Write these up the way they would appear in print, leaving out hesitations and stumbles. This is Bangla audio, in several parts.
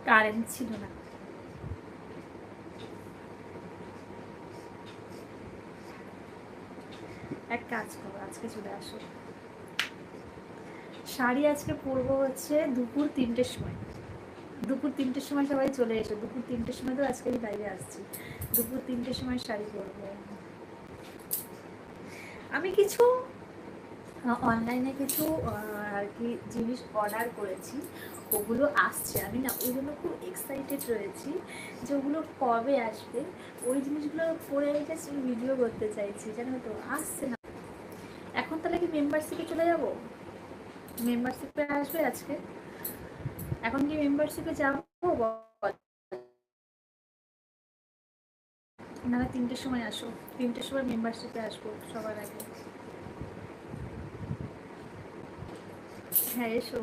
কারেন্ট ছিল না। এক কাজ করো, আজকে চলে আসো। শাড়ি আজকে পরবো হচ্ছে দুপুর 3টের সময়। দুপুর 3টের সময় সবাই চলে এসো। দুপুর 3টের সময় তো আজকে আমি বাইরে আসছি। দুপুর 3টের সময় শাড়ি পরবো। আমি কিছু অনলাইনে কিছু আর কি জিনিস অর্ডার করেছি, ওগুলো আসছে। আমি না ওই জন্য খুব এক্সাইটেড রয়েছি যে ওগুলো কবে আসবে। ওই জিনিসগুলো পরে আমি জাস্ট ভিডিও করতে চাইছি, জানো তো, আসছে না এখন। তাহলে কি মেম্বারশিপে চলে যাব? মেম্বারশিপে আসবে আজকে? এখন কি মেম্বারশিপে যাবো? না, 3টের সময় আসো। 3টের সময় মেম্বারশিপে আসবো সবার আগে। হ্যাঁ, এসো।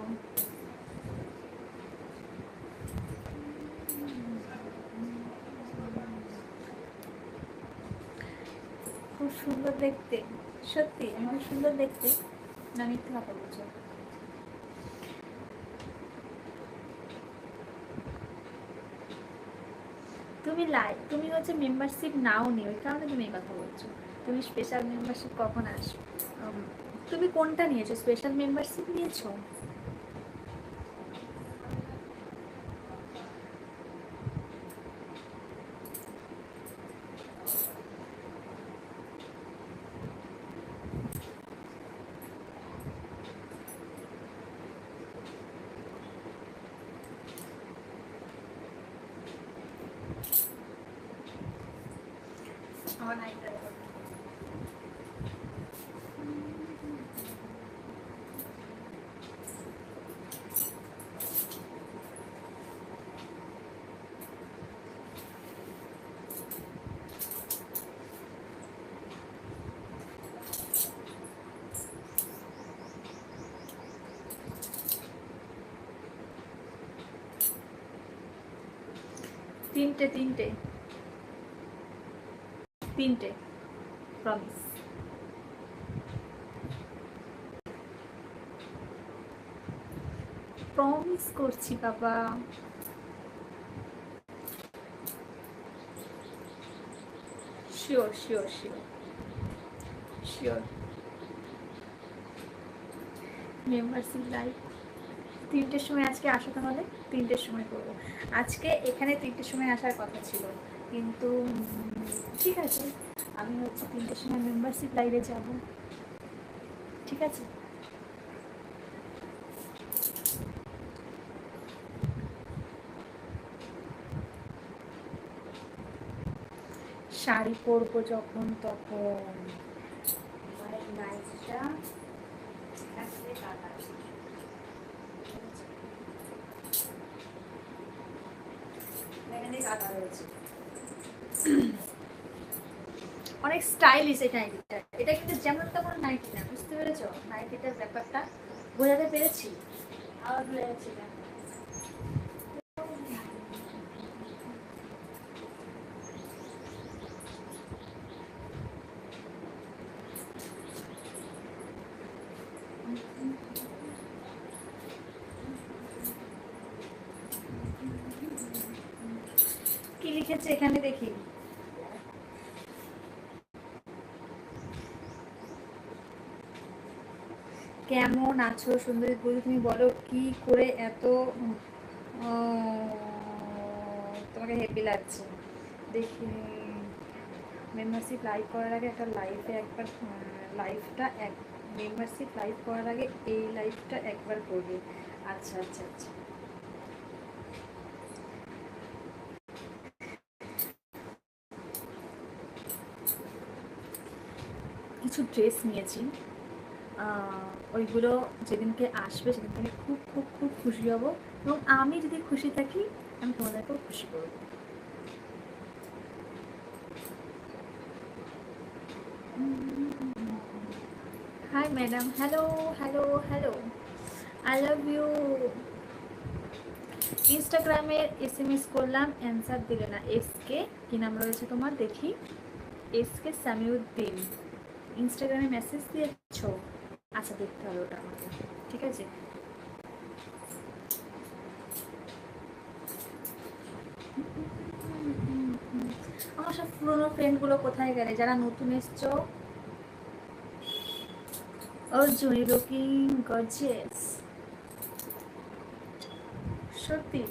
খুব সুন্দর দেখতে। সত্যি আমি খুব সুন্দর দেখতে না? মিথ্যে কথা বলছো? তুমি হচ্ছে মেম্বারশিপ নাও নি, ওই কারণে তুমি এই কথা বলছো। তুমি স্পেশাল মেম্বারশিপ কখন আসবে? উম, তুমি কোনটা নিয়েছো? স্পেশাল মেম্বারশিপ নিয়েছো? আমার নাইটটা দেখো। 3টে 3টে প্রমিস। প্রমিস করছি বাবা। Sure sure sure sure. Membership live 3টের সময় আজকে আসো তাহলে। 3টের সময় করবো আজকে এখানে। 3টের সময় আসার কথা ছিল, কিন্তু ঠিক আছে, আমি হচ্ছে 3টের সময় মেম্বারশিপ লাইভে যাব। ঠিক আছে। শাড়ি পরবো যখন তখন। মানে নাইটটা আজকে কাটা, এখানে কাটা রয়েছে। অনেক স্টাইলিশ এই নাইটিটা। এটা কিন্তু যেমন তেমন নাইটি না, বুঝতে পেরেছো নাইটিটার ব্যাপারটা? বোঝাতে পেরেছি? আবার ভুলে যাচ্ছি না। কি লিখেছে এখানে দেখি? কেমন আছো সুন্দরী বলি? তুমি বলো কি করে এত তোমাকে হেভি লাগছে দেখি। মেম্বারশিপ লাইভ করার আগে একটা লাইভে একবার লাইভটা এক মেম্বারশিপ লাইভ করার আগে এই লাইভটা একবার করবে। আচ্ছা আচ্ছা আচ্ছা। কিছু ড্রেস নিয়েছি, ওইগুলো যেদিনকে আসবে সেদিনকে আমি খুব খুব খুব খুশি হব। এবং আমি যদি খুশি থাকি আমি তোমাদেরকেও খুশি করবো। Hi madam, hello hello hello, I love you. ইনস্টাগ্রামে SMS করলাম, অ্যান্সার দিলে না। এসকে কি নাম রয়েছে তোমার দেখি? এসকে সামিউদ্দিন। ইনস্টাগ্রামে মেসেজ দিয়েছ? আচ্ছা, দেখতে হবে ওটা আমাকে। ঠিক আছে। সব পুরোনো ফ্রেন্ডগুলো কোথায় গেলে? যারা নতুন এসছো, অর্জুন লুকিং গর্জিয়াস। সত্যি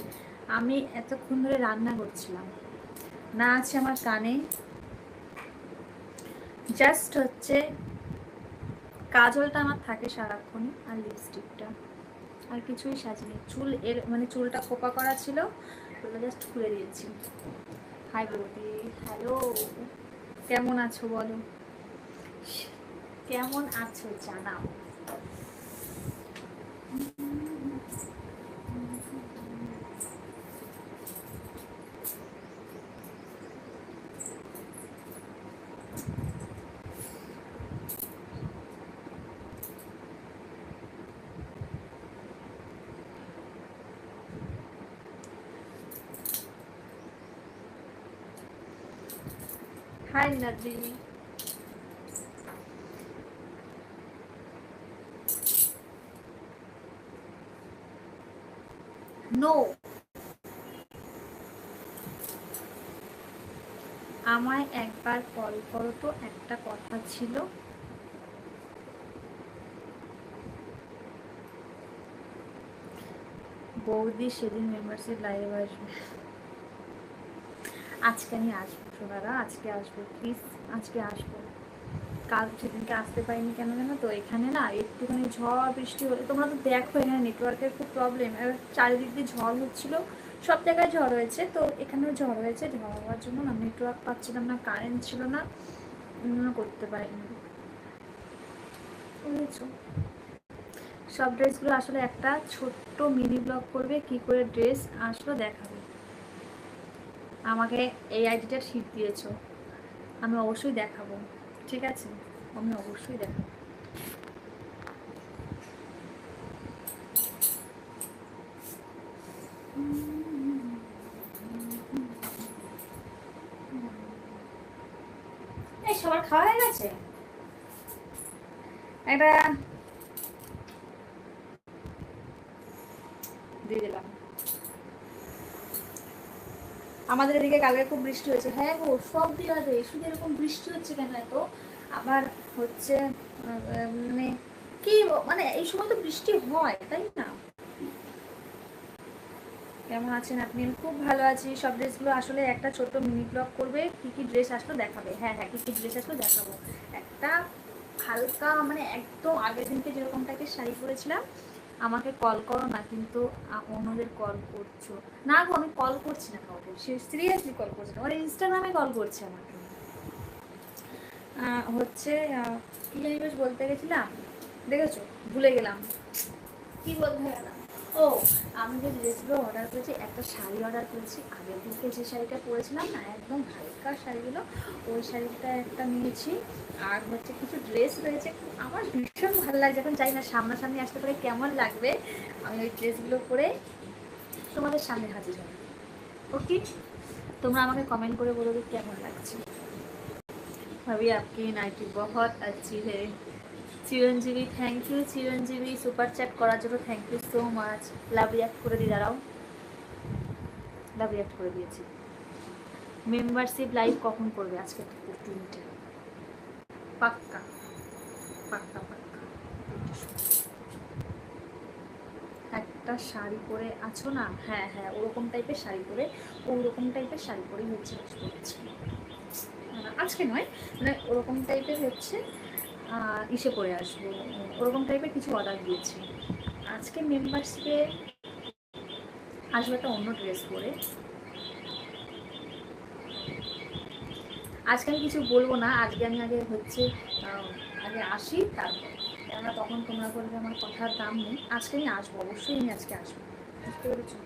আমি এতক্ষণ ধরে রান্না করছিলাম, না আছে আমার কানে, জাস্ট হচ্ছে কাজলটা আমার থাকে সারাক্ষণই, আর লিপস্টিকটা, আর কিছুই সাজিনি। চুল এর মানে চুলটা খোপা করা ছিল, ওটা জাস্ট খুলে দিয়েছি। হাই বৌদি, হ্যালো, কেমন আছো বলো, কেমন আছো জানাও। হাই নাদি, নো, আমায় একবার কল করো তো, একটা কথা ছিল। বৌদি সেদিন মেম্বারশিপ লাইভ আসবে। আজকে আমি আসবো সোনারা, আজকে আসবো প্লিজ, আজকে আসবো। কাল সেদিনকে আসতে পারিনি কেন জানো তো, এখানে না একটুখানি ঝড় বৃষ্টি হলে, তোমরা তো দেখো এখানে নেটওয়ার্কের খুব প্রবলেম, এবার চারিদিক দিয়ে ঝড় হচ্ছিল, সব জায়গায় ঝড় হয়েছে, তো এখানেও ঝড় হয়েছে, ঝড় হওয়ার জন্য না নেটওয়ার্ক পাচ্ছিলাম না, কারেন্ট ছিল না, করতে পারিনি, বুঝেছো। সব ড্রেসগুলো আসলে একটা ছোট্ট মিনি ব্লগ করবে, কি করে ড্রেস আসলো দেখাবে। আমাকে এই আইডিটা শিট দিয়েছো, আমি অবশ্যই দেখাবো, ঠিক আছে, আমি অবশ্যই দেখাবো। এই সবার খাওয়া হয়ে গেছে? একটা দিয়ে দিলাম। আমাদের এদিকে কালকে খুব বৃষ্টি হয়েছে। হ্যাঁ গো, সব জায়গাতে শুধু এরকম বৃষ্টি হচ্ছে কেন এত? আবার হচ্ছে মানে কি, মানে এই সময় তো বৃষ্টি হয়, তাই না? কেমন আছেন আপনি? আমি খুব ভালো আছি। সব ড্রেসগুলো আসলে একটা ছোট মিনি ব্লগ করবে, কি কি ড্রেস আসলো দেখাবে। হ্যাঁ হ্যাঁ, কি কি ড্রেস আসলো দেখাবো। একটা হালকা মানে একদম আগের দিনকে যেরকম টাইপের শাড়ি পরেছিলাম। আমাকে কল করো না, কিন্তু অন্যদের কল করছো। না গো, আমি কল করছি না কাউকে, সিরিয়াসলি কল করছি না, ওরা ইনস্টাগ্রামে কল করছে আমাকে। হচ্ছে কি জানি বেশ বলতে গেছিলাম, দেখেছো ভুলে গেলাম, কি বলতে গেলাম। ও, আমি যে ড্রেসগুলো অর্ডার করেছি, একটা শাড়ি অর্ডার করেছি, আগের দিনকে যে শাড়িটা পরেছিলাম না একদম হালকা শাড়িগুলো, ওই শাড়িটা একটা নিয়েছি। আর হচ্ছে কিছু ড্রেস রয়েছে, আমার ভীষণ ভালো লাগছে, এখন চাই না সামনাসামনি আসতে পারে কেমন লাগবে, আমি ওই ড্রেসগুলো পরে তোমাদের সামনে হাজির হব। ওকে, তোমরা আমাকে কমেন্ট করে বলো যে কেমন লাগছে। ভাবি আপকি নাইটি বহুত अच्छी है। Chiranjeevi, thank you Chiranjeevi, super chat করার জন্য thank you so much. Love react করে দিয়ে দাঁড়াও, লাভ রিয়াক্ট করে দিয়েছি। মেম্বারশিপ লাইভ কখন করবে? আজকে 3টে, পাক্কা পাক্কা পাক্কা। একটা শাড়ি পরে আছো না? হ্যাঁ হ্যাঁ, ওরকম টাইপের শাড়ি পরে, ওরকম টাইপের শাড়ি পরেই হচ্ছে আজকে নয়, মানে ওরকম টাইপের হচ্ছে ইসে পরে আসবো, ওরকম টাইপের কিছু অর্ডার দিয়েছি। আজকে মেম্বারশিপে আসবে একটা অন্য ড্রেস পরে। আজকে আমি কিছু বলবো না, আজকে আমি আগে হচ্ছে আগে আসি, তারপর, কেননা তখন তোমরা বলবে আমার কথার দাম নেই। আজকে আমি আসবো, অবশ্যই আমি আজকে আসবো, বুঝতে পেরেছো?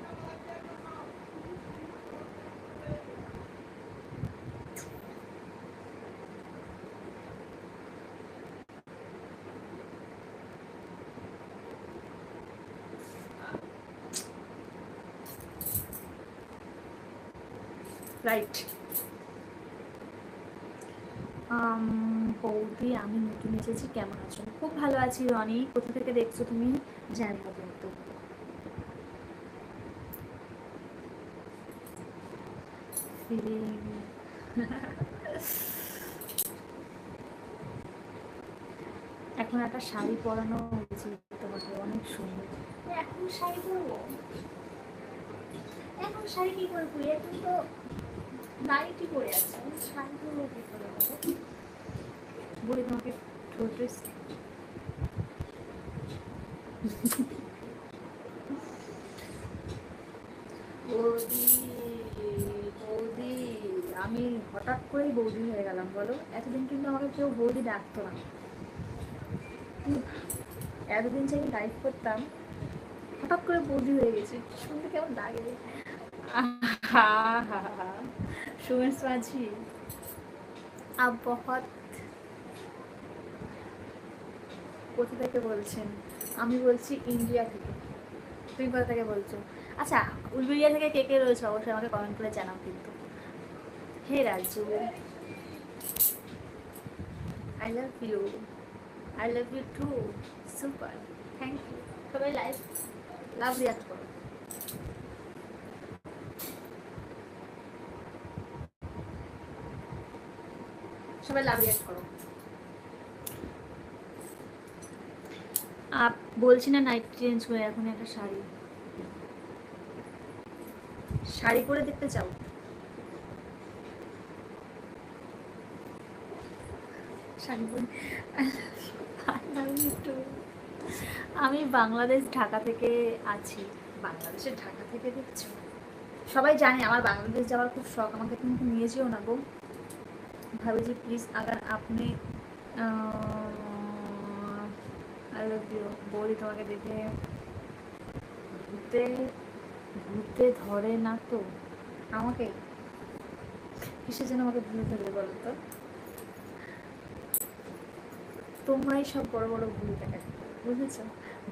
রাইট। বৌদি আমি নতুন এসেছি, কেমন আছো? খুব ভালো আছি রনি, কোথা থেকে দেখছো তুমি? জানবো কিন্তু। এখন একটা শাড়ি পরানো উচিত তোমাকে, অনেক সুন্দর। এখন শাড়ি পরবো? এখন শাড়ি কি করে পরি? এখন তো নাইটি পরে আছে, আমি শাড়ি পরবো কি করে বলো? বলি তোমাকে ঠোঁটে বৌদি, বৌদি, আমি হঠাৎ করেই বৌদি হয়ে গেলাম বলো। এতদিন কিন্তু আমাকে কেউ বৌদি ডাকতো না। এতদিন যে আমি লাইভ করতাম, হঠাৎ করে বৌদি হয়ে গেছি, শুনতে কেমন লাগে। সুমেশ মাঝি, আপ বহুত। কোথা থেকে বলছেন? আমি বলছি ইন্ডিয়া থেকে। তুমি কোথা থেকে বলছো? আচ্ছা, উলবেড়িয়া থেকে কে কে রয়েছে অবশ্যই আমাকে কমেন্ট করে জানাও কিন্তু। Hey Raju, I love you, I love you too. Super, thank you. সবাই লাইভ লাভ রিয়াক্ট করো। সবাই লাভ রিয়াক্ট করো। আপ বলছি না নাইট চেঞ্জ করে এখন একটা শাড়ি, শাড়ি পরে দেখতে চাও? শাড়ি পরে আমি বাংলাদেশ ঢাকা থেকে আছি। বাংলাদেশের ঢাকা থেকে দেখছো? সবাই জানে আমার বাংলাদেশ যাওয়ার খুব শখ, আমাকে কিন্তু নিয়ে যেও না গো। ভাবি যে প্লিজ আগার আপনি আই লাভ ইউ। বলি তোমাকে দেখে ঘুরতে ঘুরতে ধরে না তো আমাকে? কিসের জন্য আমাকে ভুল ধরবে বলো তো? তোমরাই সব বড় বড় ভুল দেখা, বুঝেছো?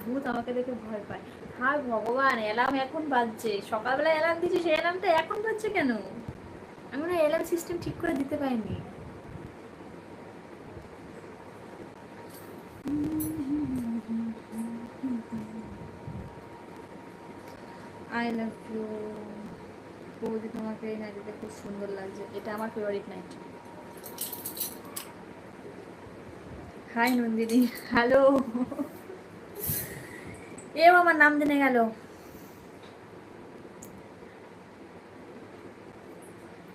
ভূত আমাকে দেখে ভয় পায়। হায় ভগবান, অ্যালার্ম এখন বাজছে, সকালবেলা অ্যালার্ম দিচ্ছি, সেই অ্যালার্মটা এখন বাজছে কেন? আমি না অ্যালার্ম সিস্টেম ঠিক করে দিতে পারিনি। আই লাভ ইউ বৌদি, তোমাকে এই নাইটিতে খুব সুন্দর লাগছে, এটা আমার favourite night. Hi Nandini, hello. এ আমার নাম জেনে গেল।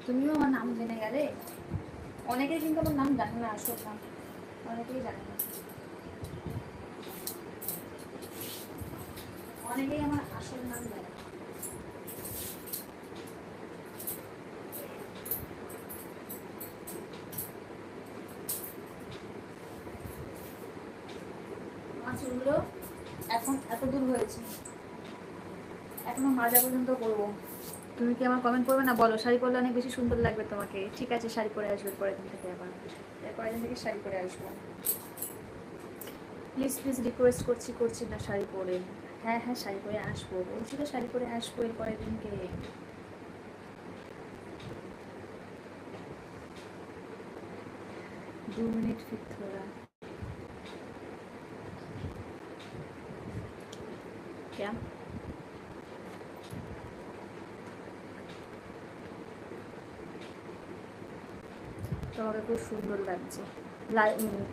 তুমিও আমার নাম জেনে গেলে। অনেকেই কিন্তু আমার নাম জানে না, আসল নাম অনেকেই জানে না, অনেকেই আমার আসল নাম জানে। আমার চুলগুলো এখন এত দূর হয়েছে, এখনো মাজা পর্যন্ত করবো। তুমি কি আমার কমেন্ট করবে না বলো? শাড়ি পরলে অনেক বেশি সুন্দর লাগবে তোমাকে। ঠিক আছে, শাড়ি পরে আসবে পরের দিন থেকে, আবার পরের দিন থেকে শাড়ি পরে আসবো। প্লিজ প্লিজ রিকোয়েস্ট করছি, করছি না শাড়ি পরে। হ্যাঁ হ্যাঁ, শাড়ি পরে আসবো, বলছি তো শাড়ি পরে আসবো এর পরের দিনকে। 2 मिनट फिर थोड़ा क्या? তোমাকে খুব সুন্দর লাগছে।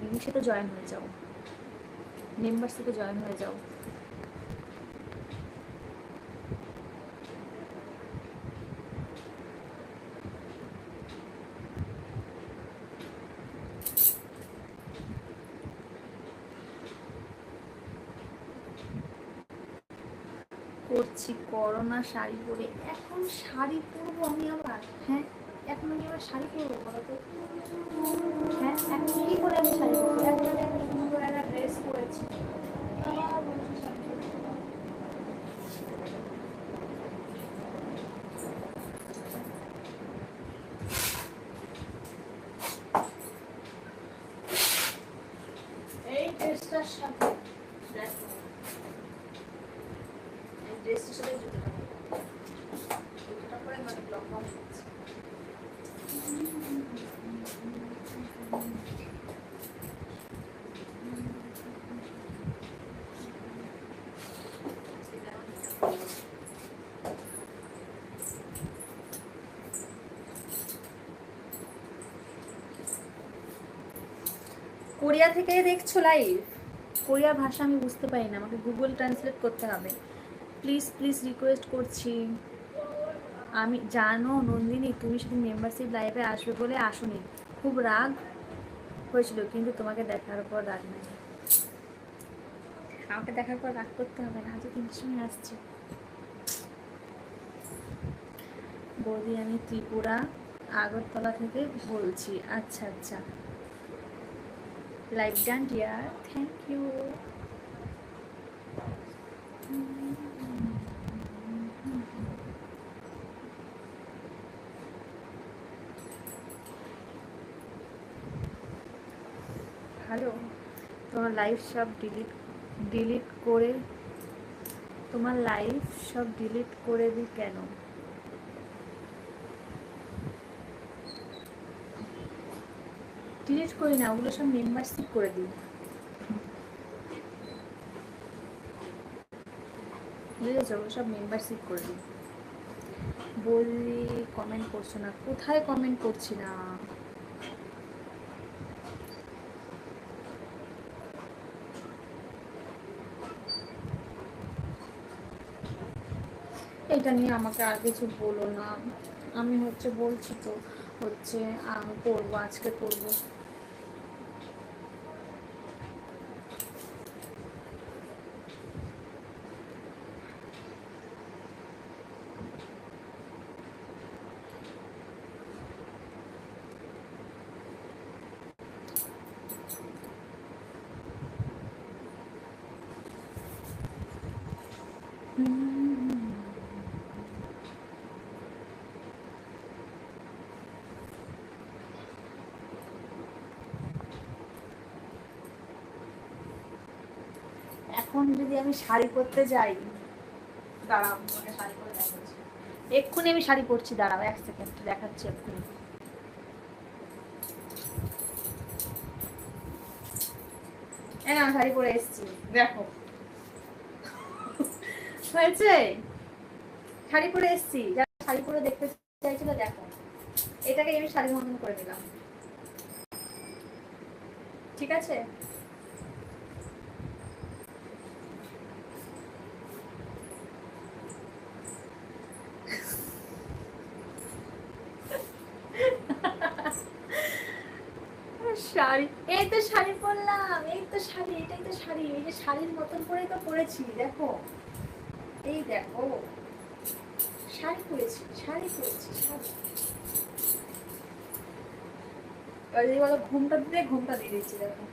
ইংলিশে তো জয়েন হয়ে যাও, মেম্বারশিপে জয়েন হয়ে যাও। করছি, করোনা শাড়ি পরে। এখন শাড়ি পরবো আমি আবার? হ্যাঁ, এখন আমি আবার শাড়ি পরবো বলো তো? হ্যাঁ, এখন কি করে আমি শাড়ি পরবো? এখন আমি একটা সুন্দর একটা ড্রেস পরেছি, আবার বলছি শাড়ি পরবো। এই ড্রেসটার সাথে দেখো, এই ড্রেসটার সাথে জুতোটা পরে মানে ব্লক বন্ধ করছি। কোরিয়া থেকে দেখছো লাইভ? কোরিয়ার ভাষা আমি বুঝতে পারি না, আমাকে গুগল ট্রান্সলেট করতে হবে। প্লিজ প্লিজ রিকোয়েস্ট করছি। আমি জানো নন্দিনী, তুমি শুধু মেম্বারশিপ লাইভে আসবে বলে আসোনি, খুব রাগ হয়েছিল, কিন্তু তোমাকে দেখার পর রাগ নেই। আমাকে দেখার পর রাগ করতে হবে না, আজ 3টার সময় আসছি। বৌদি আমি ত্রিপুরা আগরতলা থেকে বলছি। আচ্ছা আচ্ছা, live done dear, thank you. Hello, তোমার লাইভ সব ডিলিট করে, তোমার লাইভ সব ডিলিট করে দিই কেন? ডিলিট করি না, ওগুলো সব মেম্বারশিপ করে দিই, বুঝেছো? ওগুলো সব মেম্বারশিপ করে দিই। বললি কমেন্ট করছো না, কোথায় কমেন্ট করছি না? এটা নিয়ে আমাকে আর কিছু বলো না, আমি বলছি তো আমি করবো, আজকে করবো। এখন যদি আমি শাড়ি পরতে যাই, দাঁড়াও তোমাকে শাড়ি পরে দেখাচ্ছি, এক্ষুনি আমি শাড়ি পরছি, দাঁড়াও 1 সেকেন্ড দেখাচ্ছি এক্ষুনি। না শাড়ি পরে এসেছি, দেখো হয়েছে, শাড়ি পরে এসেছি, যারা শাড়ি পরে দেখতে চাইছিল দেখো, এটাকে আমি শাড়ির মতন করে দিলাম, ঠিক আছে? শাড়ি, এই তো শাড়ি পরলাম, এই তো শাড়ি, এটাই তো শাড়ি, এই যে শাড়ির মতন করেই তো পরেছি, দেখো এই দেখো, শাড়ি পরেছি, শাড়ি পরেছি, শাড়ি। আর যদি বলো ঘুমটা দিতে, ঘুমটা দিয়ে দিচ্ছি, দেখো।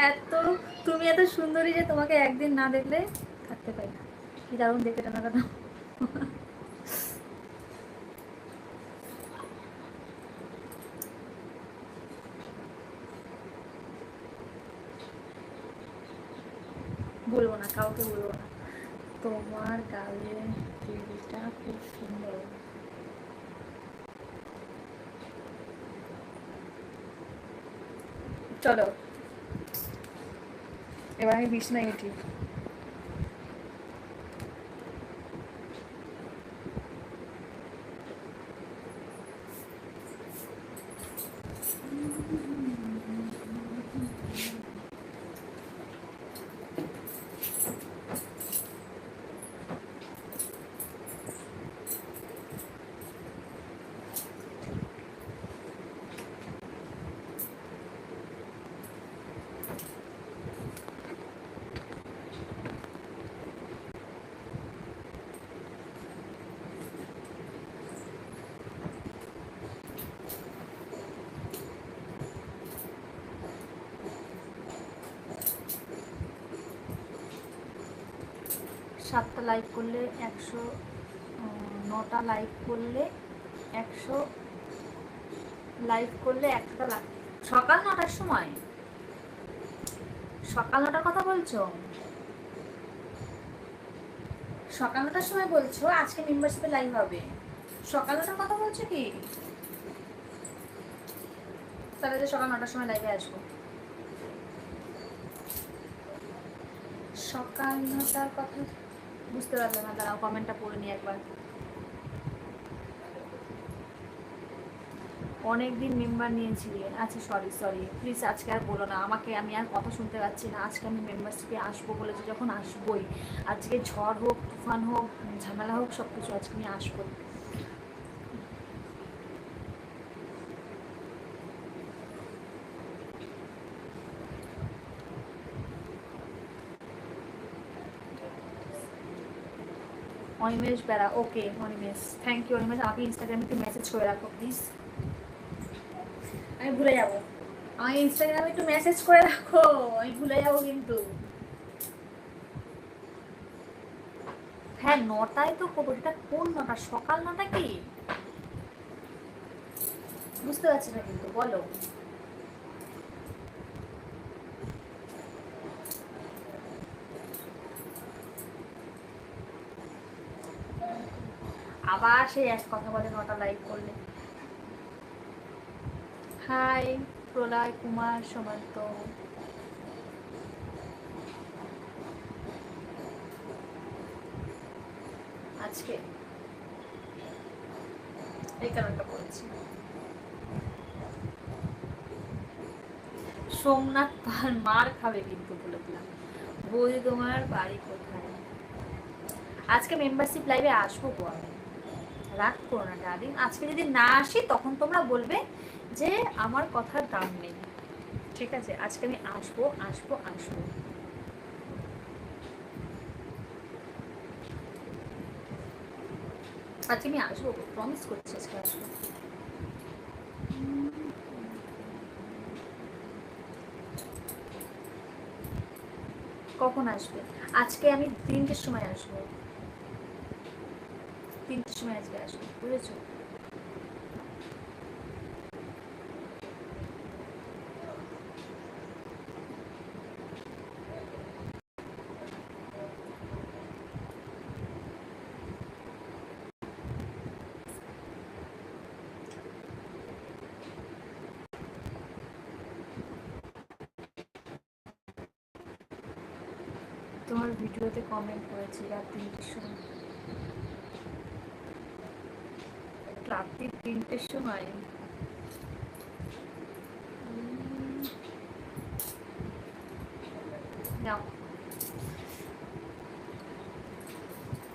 এত, তুমি এত সুন্দরী যে তোমাকে একদিন না দেখলে থাকতে পারি না, কি দারুণ দেখে টানা কাটা। বলবো না, কাউকে বলবো না, তোমার গালের টিভিটা খুব সুন্দর। চলো এবার আমি বিছনায় উঠি। সাতটা লাইক করলে 100, 9টা লাইক করলে 100, লাইক করলে 1টা লাইক। সকাল 9টার সময়, সকাল 9টার কথা বলছো? সকাল 9টার সময় বলছো আজকে মেম্বারশিপে লাইভ হবে? সকাল 9টার কথা বলছো কি? তাহলে যে সকাল 9টার সময় লাইভে আসবো। সকাল 9টার কথা বুঝতে পারলো না, দাঁড়াও কমেন্টটা পড়ে নি একবার। অনেকদিন মেম্বার নিয়েছিলি, আচ্ছা সরি সরি, প্লিজ আজকে আর বলো না আমাকে, আমি আর কথা শুনতে পাচ্ছি না। আজকে আমি মেম্বারশিপে আসবো বলেছি যখন আসবোই। আজকে ঝড় হোক, তুফান হোক, ঝামেলা হোক, সব কিছু আজকে আমি আসবো। অনিমেষ বেড়া, ওকে অনিমেষ, থ্যাংক ইউ অনিমেষ। আমাকে ইনস্টাগ্রামে একটু মেসেজ করে রাখো প্লিজ, আমি ভুলে যাবো। আমাকে ইনস্টাগ্রামে একটু মেসেজ করে রাখো, আমি ভুলে যাবো কিন্তু। হ্যাঁ 9টায় তো করবো, এটা কোন 9টা? সকাল 9টা কি? বুঝতে পারছি না কিন্তু, বলো। আবার সেই এক কথা বলে 9টা লাইভ করলে। হাই প্রলয় কুমার সমান্ত, আজকে এই কারণটা বলছি। সোমনাথ পাল মার খাবে কিন্তু, বলে দিলাম। বৌদি তোমার বাড়ি কোথায়? আজকে মেম্বারশিপ লাইভে আসবো গো আমি, রাগ করো না ডার্লিং। আজকে যদি না আসি তখন তোমরা বলবে যে আমার কথার দাম নেই, ঠিক আছে? আজকে আমি আসবো আসবো আসবো। আজকে আমি আসবো, প্রমিস করছি আজকে আসবো। কখন আসবে? আজকে আমি 3টের সময় আসবো, 3টের সময় আজকে আসবো, বুঝেছো? তোমার ভিডিওতে কমেন্ট করেছি রাত 3টের সময়। রাত্রি 3টের সময়? নাও,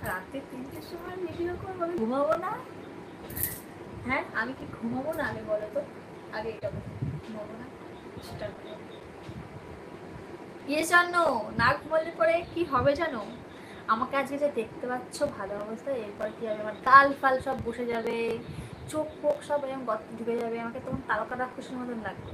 রাত্রি 3টের সময় ভিডিও করবো? আমি ঘুমাবো না? হ্যাঁ আমি কি ঘুমাবো না? আমি বলো তো, আগে এটা বলো, ঘুমাবো না সেটা বলো। ইয়ে জানো, না ঘুমালে পরে কি হবে জানো? আমাকে আজকে যে দেখতে পাচ্ছ ভালো অবস্থায়, এরপর কি হবে, আমার গাল ফাল সব বসে যাবে, চোখ ফোক সব এরকম গর্তে ঢুকে যাবে, আমাকে তখন তারকা রাক্ষসের মতন লাগবে।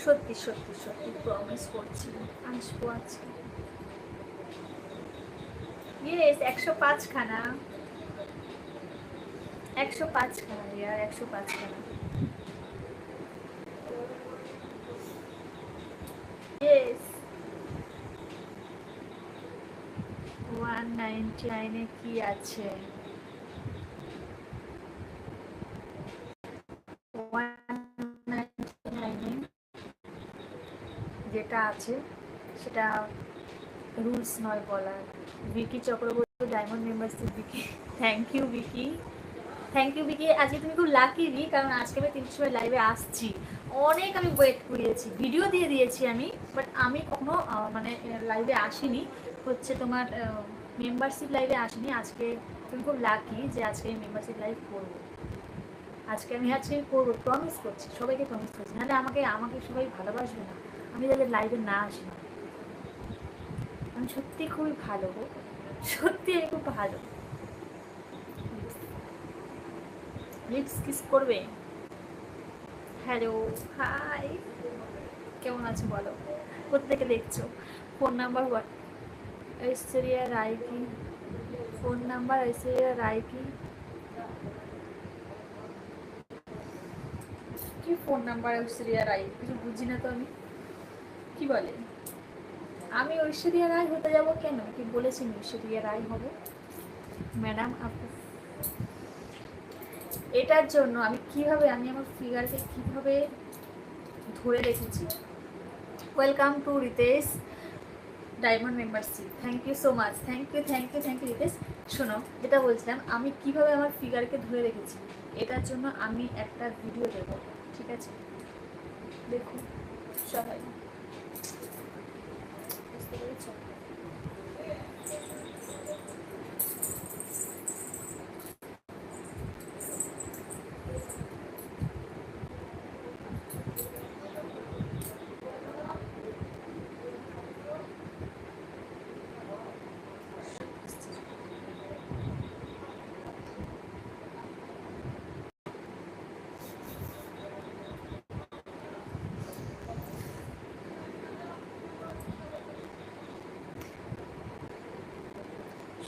সত্যি সত্যি সত্যি প্রমিস করছি আসবো আজকে। ইয়েস 105 খানা, 105 খানা ইয়ার, 105 খানা। ইয়েস 199-এ কি আছে? 199-এ যেটা আছে সেটা রুলস নয় বলার। Vicky Chakraborty diamond membership, Vicky thank you Vicky, thank you Vicky. আজকে তুমি খুব লাকি ভি, কারণ আজকে আমি 3টের সময় লাইভে আসছি। অনেক আমি ওয়েট করিয়েছি, ভিডিও দিয়ে দিয়েছি আমি, বাট আমি কখনো মানে লাইভে আসিনি, হচ্ছে তোমার মেম্বারশিপ লাইভে আসিনি। আজকে তুমি খুব লাকি যে আজকে আমি মেম্বারশিপ লাইভ করবো। আজকে করবো, প্রমিস করছি, সবাইকে প্রমিস করছি, নাহলে আমাকে আমাকে সবাই ভালোবাসবে না আমি তাদের লাইভে না আসি। আমি সত্যি খুবই ভালো গো, সত্যি আমি খুব ভালো। লিপস কিস করবে? হ্যালো, হাই, কেমন আছো বলো, কোথেকে দেখছো? Phone number what? Aishwarya Rai কি? ফোন নাম্বার ঐশ্বরিয়া রায় কি? কি ফোন নাম্বার ঐশ্বরিয়া রায়, কিছু বুঝি না তো আমি। কি বলে, আমি ঐশ্বরিয়া রায় হতে যাব কেন? কি বলেছি ঐশ্বরিয়া রায় হব? ম্যাডাম আপু, এটার জন্য আমি কিভাবে, আমি আমার ফিগারকে কিভাবে ধরে রেখেছি। Welcome to Ritesh diamond membership, thank you so much, thank you thank you thank you Ritesh. শোনো, যেটা বলছিলাম, আমি কিভাবে আমার ফিগারকে ধরে রেখেছি, এটার জন্য আমি একটা ভিডিও দেবো, ঠিক আছে? দেখুন সবাই, বুঝতে পেরেছো?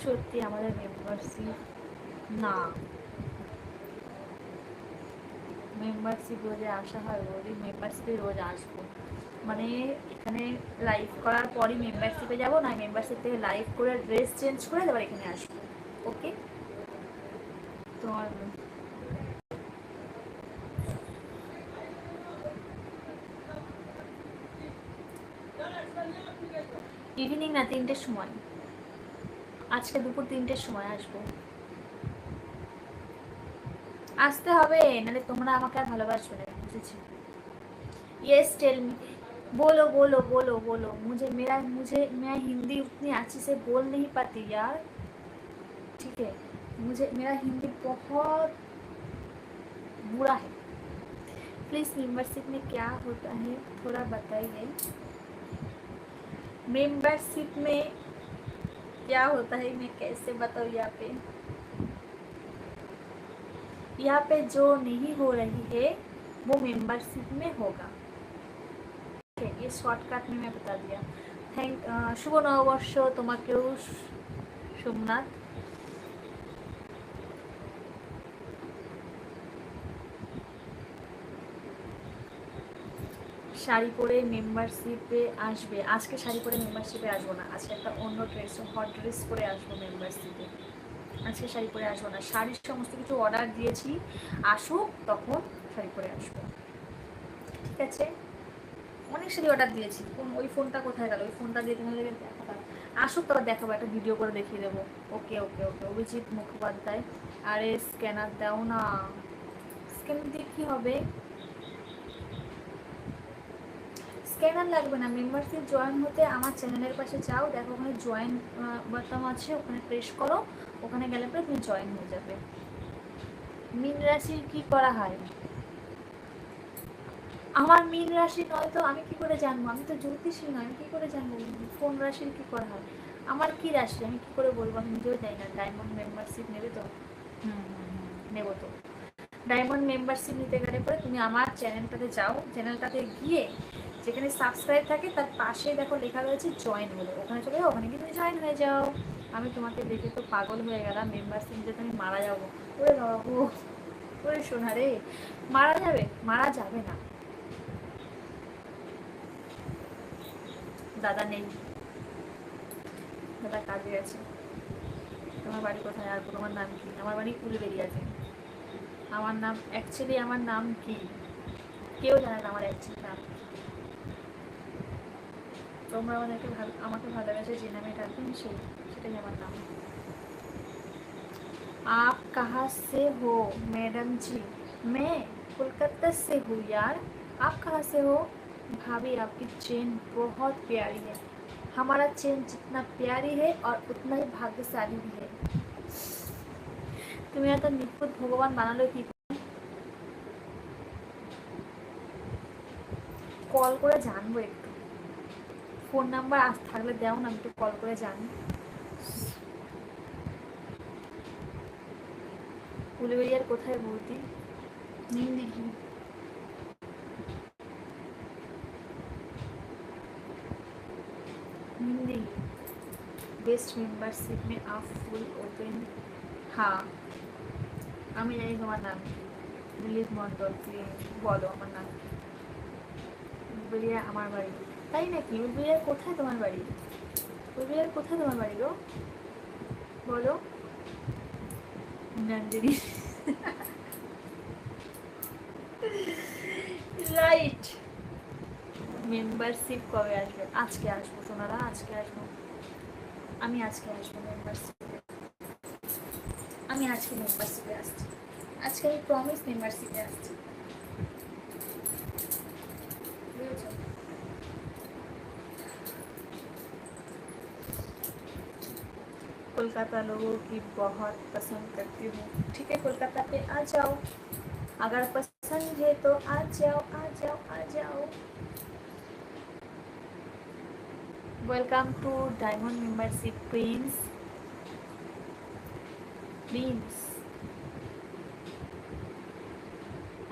সত্যি আমাদের মেম্বারশিপ না, মেম্বারশিপ রোজে আসা হয়, রোজই মেম্বারশিপে রোজ আসবো, মানে এখানে লাইভ করার পরই মেম্বারশিপে যাবো, না মেম্বারশিপ থেকে লাইভ করে ড্রেস চেঞ্জ করে তারপর এখানে আসবো। ওকে, তোমার ইভিনিং না, 3টের সময়, আজকে দুপুর 3টের সময় আসবো। আসতে হবে, নাহলে তোমরা আমাকে আর ভালোবাসবে না, বুঝেছি? यस टेल मी, बोलो बोलो बोलो बोलो। मुझे मैं हिंदी उतनी अच्छे से बोल नहीं पाती यार, ठीक है? मुझे मेरा हिंदी बहुत बुरा है। प्लीज़ मेंबरशिप में क्या होता है थोड़ा बताइए। मेंबरशिप में क्या होता है मैं कैसे बताऊँ? यहाँ पे जो नहीं हो रही है वो मेंबरशिप में होगा। ये शॉर्टकट में मैं बता दिया। थैंक शुभ नववर्ष তোমাকেও সোমনাথ। শাড়ি পরে মেম্বারশিপে আসবে? আজকে শাড়ি পরে মেম্বারশিপে আসবো না, আজকে একটা অন্য ড্রেস, হট ড্রেস পরে আসবো মেম্বারশিপে। আজকে শাড়ি পরে আসবো না, শাড়ির সমস্ত কিছু অর্ডার দিয়েছি, আসুক তখন শাড়ি পরে আসবো, ঠিক আছে? অনেক শাড়ি অর্ডার দিয়েছি, ওই ফোনটা কোথায় গেল? ওই ফোনটা দিয়ে তোমাদের দেখাবো, আসুক তবে দেখাবো, একটা ভিডিও করে দেখিয়ে দেবো। ওকে ওকে ওকে, অভিজিৎ মুখোপাধ্যায়, আরে স্ক্যানার দাও না। স্ক্যানার দিয়ে কী হবে? স্ক্যানার লাগবে না, মেম্বারশিপ জয়েন হতে আমার চ্যানেলের পাশে যাও, দেখো ওখানে জয়েন বাটন আছে, ওখানে প্রেস করো, ওখানে গেলে পরে তুমি জয়েন হয়ে যাবে। মীন রাশির কি করা হয়? আমার মীন রাশি নয় তো আমি কি করে জানবো? আমি তো জ্যোতিষী নয়, আমি কি করে জানবো কোন রাশির কি করা হয়? আমার কি রাশি আমি কি করে বলবো? আমি নিজেও জানি না। ডায়মন্ড মেম্বারশিপ নেবে তো? নেবো তো। ডায়মন্ড মেম্বারশিপ নিতে গেলে পরে তুমি আমার চ্যানেলটাতে যাও, চ্যানেলটাতে গিয়ে যেখানে সাবস্ক্রাইব থাকে তার পাশে দেখো লেখা রয়েছে জয়েন বলে, ওখানে চলে যাও, ওখানে গিয়ে তুমি জয়েন হয়ে যাও। আমি তোমাকে দেখে তো পাগল হয়ে গেলাম, মেম্বারশিপ নিতে তুমি মারা যাবো। ওরে বাবু, ওরে সোনা রে, মারা যাবে? মারা যাবে না, দাদা নেই, দাদা কাজে গেছে। তোমার বাড়ি কোথায় আর তোমার নাম কি? আমার বাড়ি উলবেরিয়াতে। আমার নাম অ্যাকচুয়ালি, আমার নাম কি কেউ জানে না আমার অ্যাকচুয়ালি নাম। তোমরা আমাকে ভালোবেসে যে নামে ডাকবেন সেটাই আমার নাম। आप कहाँ से हो मैडम जी? मैं कोलकाता से हूँ यार। आप कहाँ से हो? भाभी आपकी चेन बहुत प्यारी है, हमारा चेन जितना प्यारी है और उतना ही भाग्यशाली भी है। তুমি এত নিখুঁত ভগবান বানালো কি? কল করে জানবো একটু, ফোন নাম্বার থাকলে দাও না, একটু কল করে জানি। উলুবেড়িয়ার কোথায় বলতি? নিমদিঘি। निम्दिघी बेस्ट मेंबरशिप में आप फुल ओपन। हाँ আমি জানি তোমার নাম কি, দিলীপ মন্ডল, বলো আমার নাম। উলবেড়িয়া আমার বাড়ি। তাই নাকি? উলবেড়িয়ার কোথায় তোমার বাড়ি? উলবেড়িয়ার কোথায় তোমার বাড়ি গো? বলো। নন্দিনী। রাইট। মেম্বারশিপ কবে আসবে? আজকে আসবো সোনারা, আজকে আসবো। আমি আজকে আসবো মেম্বারশিপে। আমি আজকে মেম্বারশিপে আসছি। আজকে আমি প্রমিস মেম্বারশিপে আসছি, বুঝেছো? कोलकाता लोगों की बहुत पसंद करती हूँ। ठीक है, कोलकाता पे आ जाओ, अगर पसंद है तो आ जाओ, आ जाओ, आ जाओ। Welcome to diamond membership Prince. Prince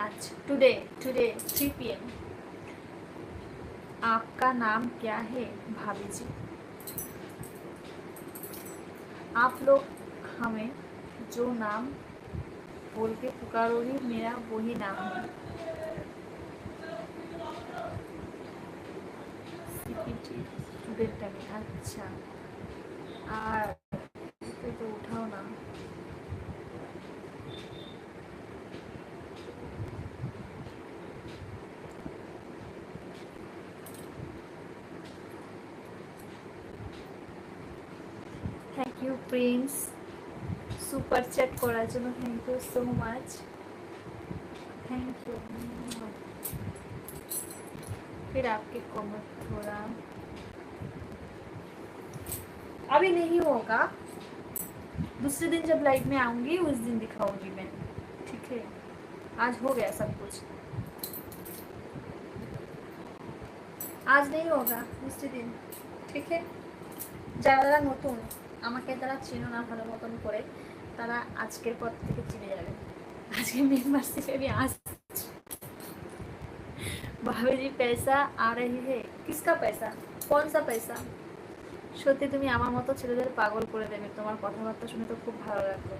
आज टुडे 3 PM। आपका नाम क्या है भाभी जी? आप लोग हमें जो नाम बोल के पुकारोगी मेरा वही नाम है। सीपीटी स्टूडेंट আমি। আচ্ছা, আর তো উঠাও না। Thank you Prince, super chat করার জন্য thank you so much. Thank you. फिर आपके कमेंट थोड़ा अभी नहीं होगा, दूसरे दिन जब लाइव में आऊंगी उस दिन दिखाऊंगी मैं, ठीक है? आज हो गया सब कुछ, आज नहीं होगा, दूसरे दिन, ठीक है? যারা নতুন আমাকে তারা চিনো না ভালো মতন করে, তারা আজকের পর থেকে চিনে যাবে। আজকে মেম্বারশিপে আমি আসছি। भाभी जी पैसा आ रही है? किसका पैसा? कौन सा पैसा? সত্যি তুমি আমার মতো ছেলেদের পাগল করে দেবে, তোমার কথাবার্তা শুনে তো খুব ভালো লাগলো।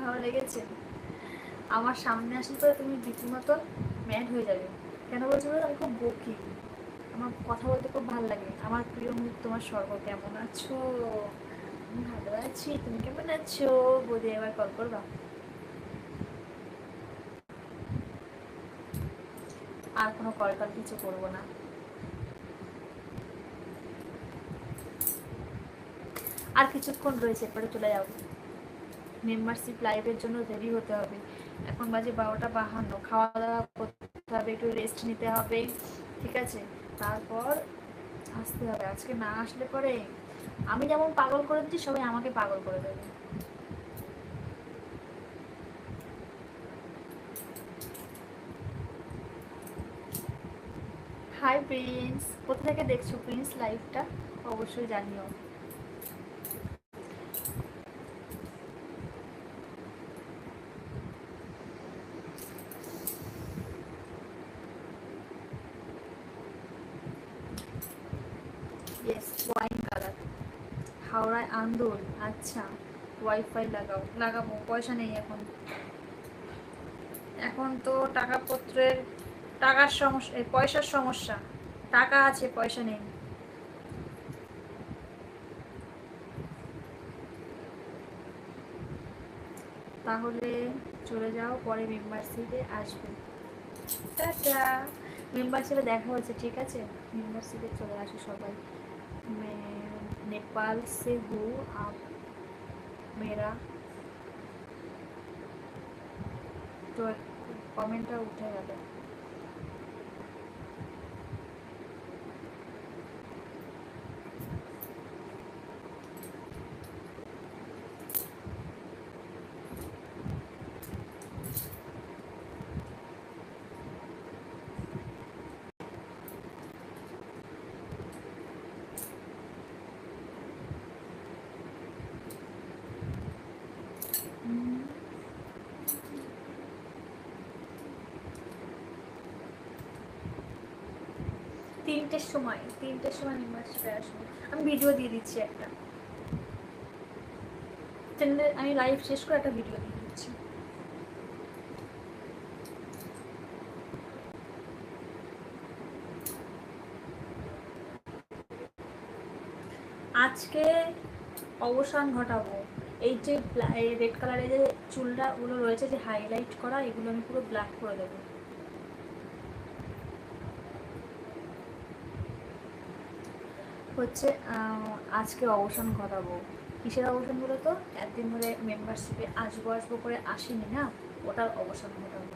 ভালো লেগেছে? আমার সামনে আসলে তো তুমি রীতিমতো ম্যাড হয়ে যাবে। কেন বলছো? আমি খুব বকি, আমার কথা বলতে খুব ভালো লাগে। আমার প্রিয় মুখ তোমার স্বর্গ। কেমন আছো? আমি ভালো আছি, তুমি কেমন আছো? বৌদি এবার কল করবা? আর কোনো কল টল কিছু করবো না। আর কিছুক্ষণ রয়েছে, পরে চলে যাবো। মেম্বারশিপ লাইভের জন্য রেডি হতে হবে। এখন বাজে 12:52, খাওয়া দাওয়া করতে হবে, একটু রেস্ট নিতে হবে, ঠিক আছে? তারপর আসতে হবে। আজকে না আসলে পরে আমি যেমন পাগল করে দিচ্ছি, সবাই আমাকে পাগল করে দেবে। হাই প্রিন্স, কোথা থেকে দেখছো প্রিন্স লাইভটা অবশ্যই জানিও। ইয়েস, ওয়াইন কালার, হাওড়ায় আন্দোল। আচ্ছা, ওয়াইফাই লাগাবো, পয়সা নেই এখন। এখন তো টাকার সমস্যা, পয়সার সমস্যা। টাকা আছে, পয়সা নেই। তাহলে চলে যাও, পরে মেম্বারশিপে আসবে। টাটা। মেম্বারশিপে দেখা হচ্ছে, ঠিক আছে? মেম্বারশিপে চলে আসো সবাই। मैं नेपाल से हूँ, आप मेरा तो कमेंटটা উঠে গেল। তিনটের সময় মেম্বারশিপে আসবো। আমি ভিডিও দিয়ে দিচ্ছি একটা, চ্যানেলে আমি লাইভ শেষ করে একটা ভিডিও দিয়ে দিচ্ছি। আজকে অবসান ঘটাবো। এই যে রেড কালারের যে চুলটা গুলো রয়েছে, যে হাইলাইট করা, এগুলো আমি পুরো ব্ল্যাক করে দেবো। হচ্ছে আজকে অবসান ঘটাবো। কিসের অবসান বলো তো? একদিন ধরে মেম্বারশিপে আসবো আসবো করে আসিনি না, ওটার অবসান ঘটাবো।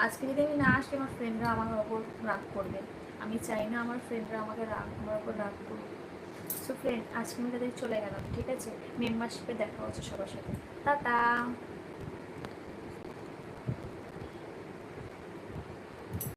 আজকে যদি আমি না আসি, আমার ফ্রেন্ডরা আমার ওপর রাগ করবে। আমি চাই না আমার ফ্রেন্ডরা আমার ওপর রাগ করবে। সো ফ্রেন্ড, আজকে আমি তাদের চলে গেলাম, ঠিক আছে? মেম্বারশিপে দেখা হচ্ছে সবার সাথে। টাটা।